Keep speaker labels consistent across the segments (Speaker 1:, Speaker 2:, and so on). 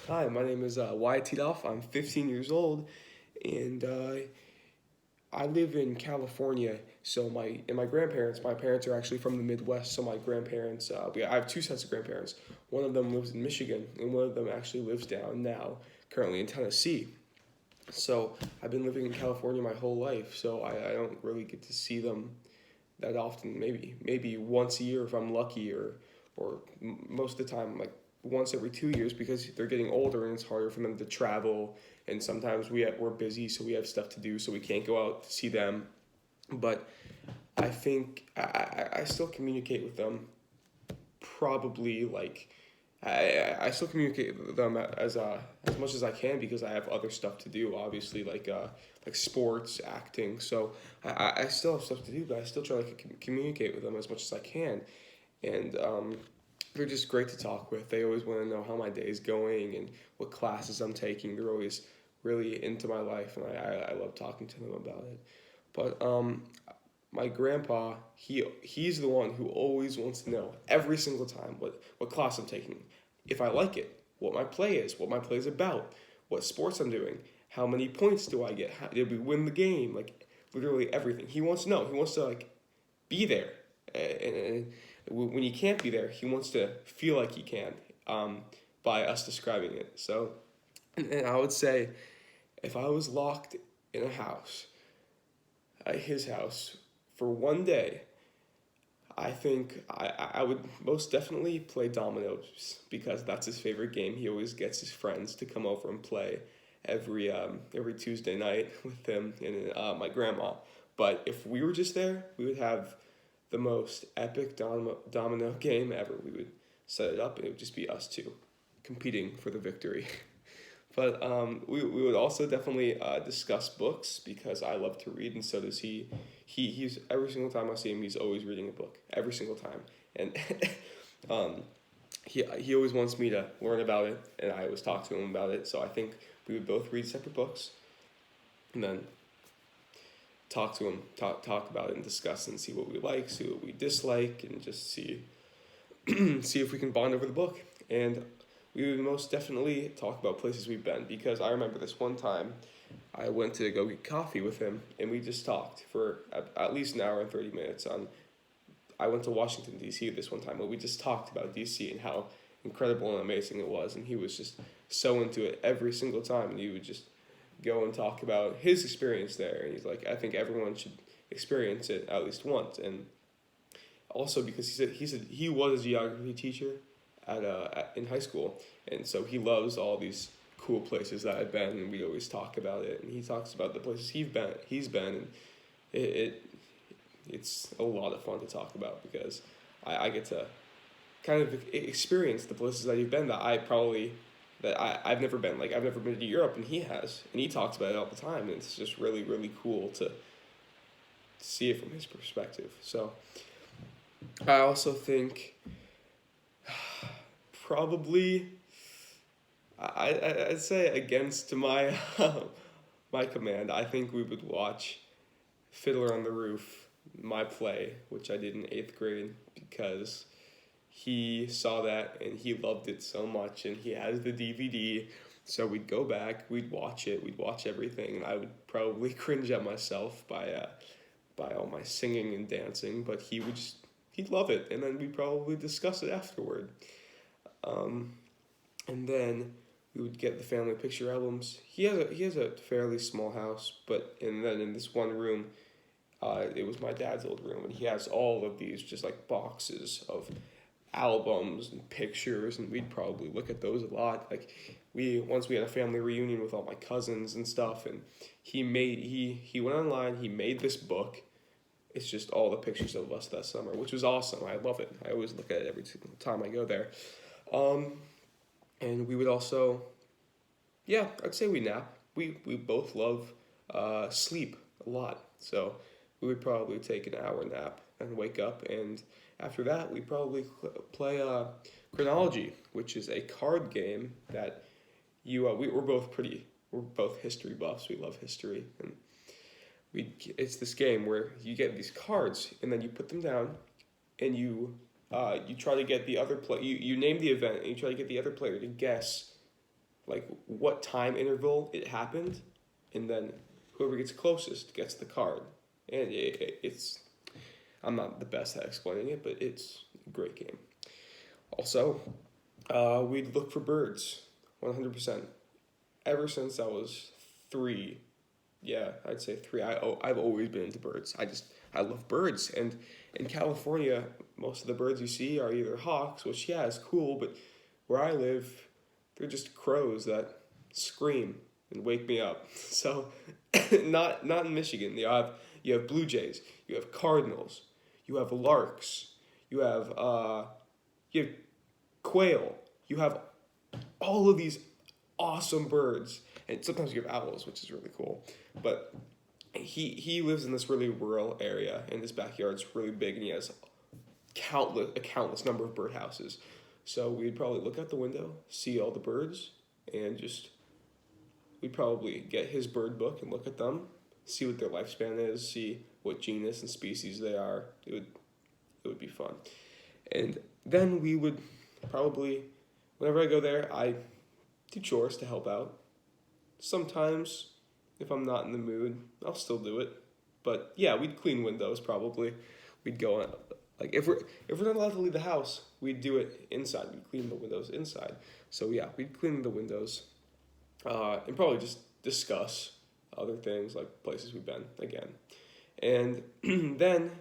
Speaker 1: Hi, my name is Wyatt Titoff. I'm 15 years old, and I live in California. So my grandparents, my parents are actually from the Midwest. So my grandparents, I have two sets of grandparents. One of them lives in Michigan, and one of them actually lives down now, currently in Tennessee. So I've been living in California my whole life. So I don't really get to see them that often. Maybe once a year if I'm lucky, or most of the time like once every 2 years because they're getting older and it's harder for them to travel. And sometimes we're busy, so we have stuff to do, so we can't go out to see them. But I think I still communicate with them probably like I still communicate with them as much as I can because I have other stuff to do, obviously, like sports, acting. So I still have stuff to do, but I still try to communicate with them as much as I can. And they're just great to talk with. They always want to know how my day is going and what classes I'm taking. They're always really into my life, and I love talking to them about it. But my grandpa, he's the one who always wants to know every single time what class I'm taking, if I like it, what my play is, what my play is about, what sports I'm doing, how many points do I get, how did we win the game, like literally everything. He wants to know. He wants to like be there, and when he can't be there, he wants to feel like he can, by us describing it. So, and I would say if I was locked in a house, at his house, for one day, I think I would most definitely play dominoes because that's his favorite game. He always gets his friends to come over and play every Tuesday night with him and my grandma. But if we were just there, we would have the most epic domino game ever. We would set it up and it would just be us two competing for the victory. But we would also definitely discuss books because I love to read and so does he. He's every single time I see him, he's always reading a book every single time, and um, he always wants me to learn about it, and I always talk to him about it. So I think we would both read separate books, and then talk to him, talk about it, and discuss and see what we like, see what we dislike, and just see see if we can bond over the book. And we would most definitely talk about places we've been because I remember this one time I went to go get coffee with him and we just talked for at least an hour and 30 minutes on. I went to Washington, D.C. this one time, but we just talked about D.C. and how incredible and amazing it was. And he was just so into it every single time. And he would just go and talk about his experience there. And he's like, I think everyone should experience it at least once. And also because he was a geography teacher in high school, and so he loves all these cool places that I've been, and we always talk about it. And he talks about the places he's been, and it it's a lot of fun to talk about because I get to kind of experience the places that you've been that I've never been. Like I've never been to Europe, and he has, and he talks about it all the time. And it's just really cool to see it from his perspective. So I also think probably I'd say against my my command. I think we would watch Fiddler on the Roof, my play, which I did in eighth grade because he saw that and he loved it so much, and he has the DVD. So we'd go back, we'd watch it, we'd watch everything, and I would probably cringe at myself by all my singing and dancing, but he'd love it, and then we'd probably discuss it afterward. Um, and then we would get the family picture albums. He has a fairly small house, but and then in this one room, it was my dad's old room, and he has all of these just like boxes of albums and pictures, and we'd probably look at those a lot. Like we had a family reunion with all my cousins and stuff, and he went online, he made this book. It's just all the pictures of us that summer, which was awesome. I love it. I always look at it every single time I go there. Um, and we would also, yeah, I'd say we nap. We both love sleep a lot, so we would probably take an hour nap and wake up, and after that we probably play chronology, which is a card game that we're both history buffs. We love history, and it's this game where you get these cards and then you put them down and you try to get the other play. You name the event and you try to get the other player to guess like what time interval it happened, and then whoever gets closest gets the card. And it's I'm not the best at explaining it, but it's a great game. Also, we'd look for birds, 100%. Ever since I was 3, yeah, I'd say 3. I've always been into birds. I love birds, and in California, most of the birds you see are either hawks, which yeah is cool, but where I live, they're just crows that scream and wake me up. So, not in Michigan. You have blue jays, you have cardinals, you have larks, you have quail, you have all of these awesome birds, and sometimes you have owls, which is really cool. But he lives in this really rural area, and his backyard's really big, and he has a countless number of birdhouses. So we'd probably look out the window, see all the birds, and we'd probably get his bird book and look at them, see what their lifespan is, see what genus and species they are. It would be fun. And then we would probably, whenever I go there, I do chores to help out. Sometimes, if I'm not in the mood, I'll still do it. But yeah, we'd clean windows probably. We'd go on, like if we're not allowed to leave the house, we'd do it inside. We'd clean the windows inside. So yeah, we'd clean the windows, and probably just discuss other things like places we've been again. And then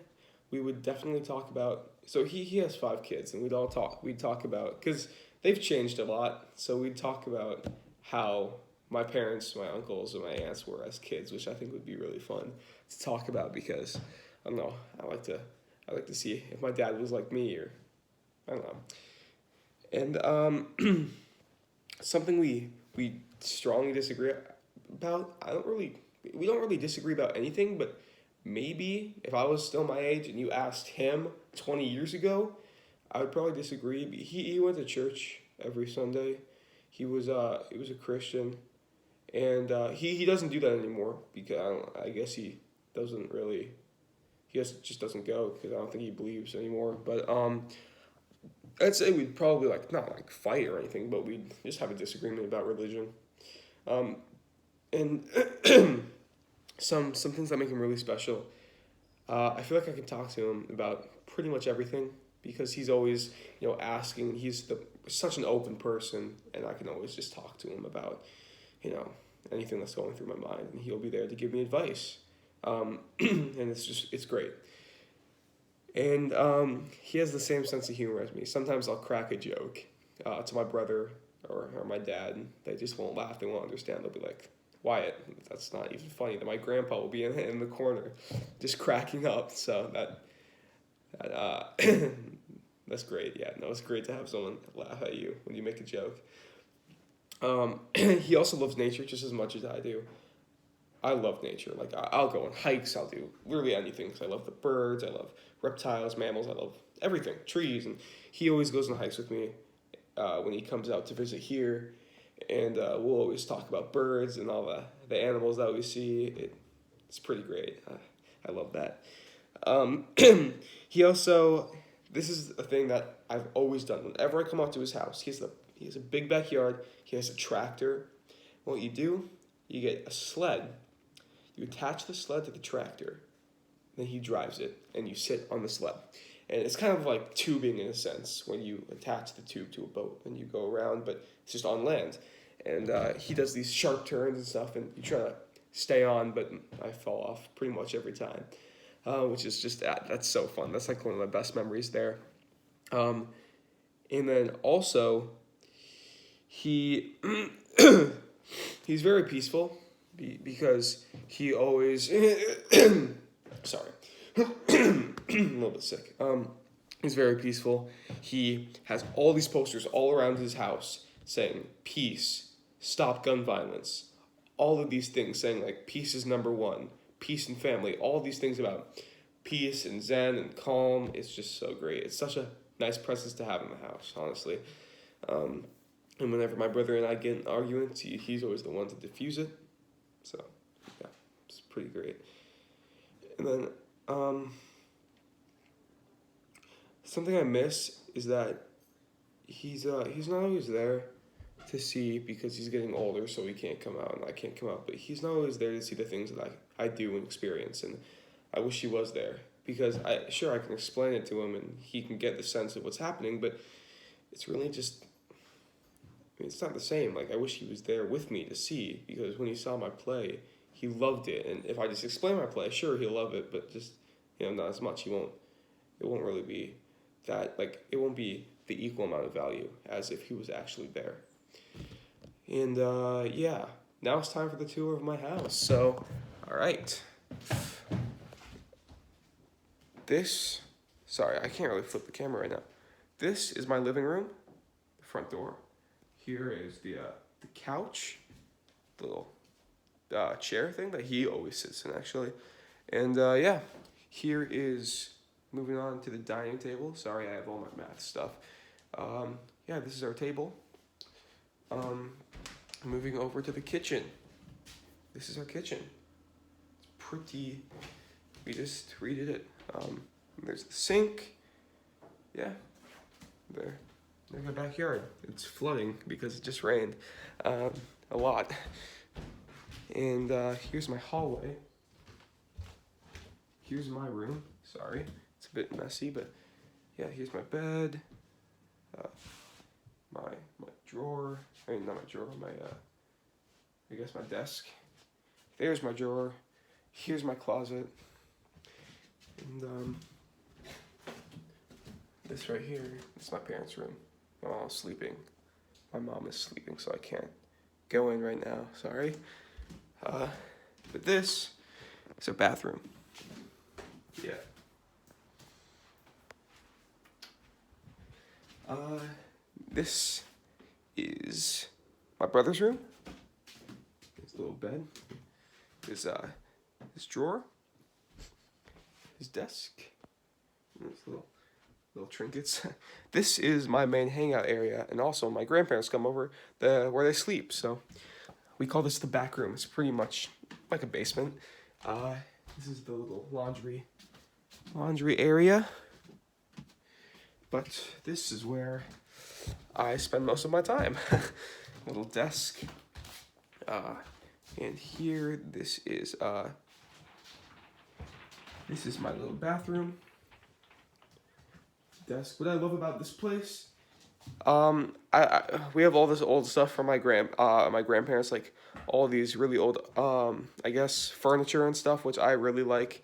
Speaker 1: we would definitely talk about. So he has 5 kids, and we'd talk about, because they've changed a lot. So we'd talk about how my parents, my uncles, and my aunts were as kids, which I think would be really fun to talk about, because I don't know, I like to see if my dad was like me, or I don't know. And something we strongly disagree about. We don't really disagree about anything, but maybe if I was still my age and you asked him 20 years ago, I would probably disagree. He went to church every Sunday. He was a Christian, and he doesn't do that anymore, because I guess he doesn't really. Just doesn't go, because I don't think he believes anymore. But I'd say we'd probably not like fight or anything, but we'd just have a disagreement about religion. And some things that make him really special. I feel like I can talk to him about pretty much everything, because he's always asking. He's such an open person, and I can always just talk to him about anything that's going through my mind, and he'll be there to give me advice. And it's great. And he has the same sense of humor as me. Sometimes I'll crack a joke to my brother or my dad, and they just won't laugh. They won't understand. They'll be like, Wyatt, that's not even funny. Then my grandpa will be in the corner just cracking up. So that's great. Yeah, no, it's great to have someone laugh at you when you make a joke. He also loves nature just as much as I do. I love nature. Like, I'll go on hikes. I'll do literally anything, because I love the birds. I love reptiles, mammals. I love everything, trees. And he always goes on hikes with me when he comes out to visit here. And we'll always talk about birds and all the animals that we see. It's pretty great. I love that. He also, this is a thing that I've always done. Whenever I come out to his house, he has a big backyard. He has a tractor. What you do, you get a sled. You attach the sled to the tractor, then he drives it, and you sit on the sled. And it's kind of like tubing in a sense, when you attach the tube to a boat and you go around, but it's just on land. And he does these sharp turns and stuff, and you try to stay on, but I fall off pretty much every time, which is just that's so fun. That's like one of my best memories there. And then also, he's very peaceful. Because he always sorry a little bit sick. He's very peaceful. He has all these posters all around his house saying peace, stop gun violence, all of these things saying like peace is number one, peace and family, all these things about peace and zen and calm. It's just so great. It's such a nice presence to have in the house, honestly. And whenever my brother and I get in arguments, he's always the one to diffuse it. So, yeah, it's pretty great. And then, something I miss is that he's not always there to see because he's getting older, so he can't come out and I can't come out. But he's not always there to see the things that I do and experience, and I wish he was there because I can explain it to him and he can get the sense of what's happening, but it's really just. I mean, it's not the same. Like I wish he was there with me to see because when he saw my play, he loved it. And if I just explain my play, sure he'll love it, but just not as much. He won't. It won't really be that it won't be the equal amount of value as if he was actually there. And yeah, now it's time for the tour of my house. So, all right. Sorry, I can't really flip the camera right now. This is my living room, the front door. Here is the couch, the little chair thing that he always sits in actually. And yeah, here is, moving on to the dining table. Sorry, I have all my math stuff. Yeah, this is our table. Moving over to the kitchen. This is our kitchen. It's pretty, we just redid it. There's the sink. Yeah, there. There's my backyard. It's flooding because it just rained a lot. And here's my hallway. Here's my room. Sorry, it's a bit messy, but yeah, here's my bed. My drawer. I mean, not my drawer. I guess my desk. There's my drawer. Here's my closet. And this right here. It's my parents' room. My mom's sleeping. My mom is sleeping, so I can't go in right now. Sorry. But this is a bathroom. Yeah. This is my brother's room. His little bed. His drawer. His desk. And his little trinkets. This is my main hangout area, and also my grandparents come over where they sleep. So we call this the back room. It's pretty much like a basement. This is the little laundry area. But this is where I spend most of my time. Little desk. And here, this is my little bathroom. Desk. What I love about this place, we have all this old stuff from my grandparents, like all these really old, I guess furniture and stuff, which I really like.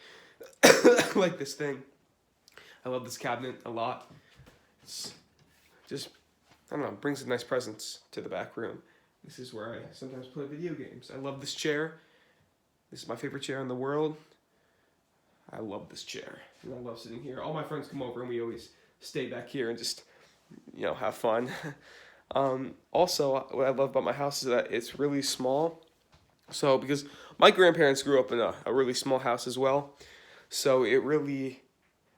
Speaker 1: Like this thing. I love this cabinet a lot. It's just, I don't know, brings a nice presence to the back room. This is where I sometimes play video games. I love this chair. This is my favorite chair in the world. I love this chair, and I love sitting here. All my friends come over, and we always stay back here and just, have fun. Also, what I love about my house is that it's really small. So, because my grandparents grew up in a really small house as well, so it really,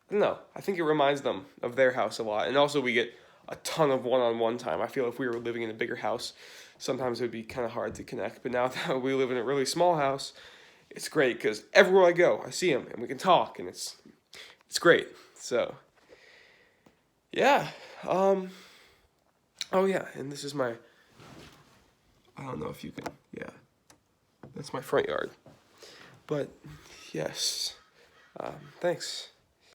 Speaker 1: I don't know, I think it reminds them of their house a lot. And also we get a ton of one-on-one time. I feel if we were living in a bigger house, sometimes it would be kind of hard to connect. But now that we live in a really small house, it's great because everywhere I go, I see him and we can talk, and it's great. So, yeah. Oh yeah, and this is my, I don't know if you can, yeah. That's my front yard. But, yes. Thanks.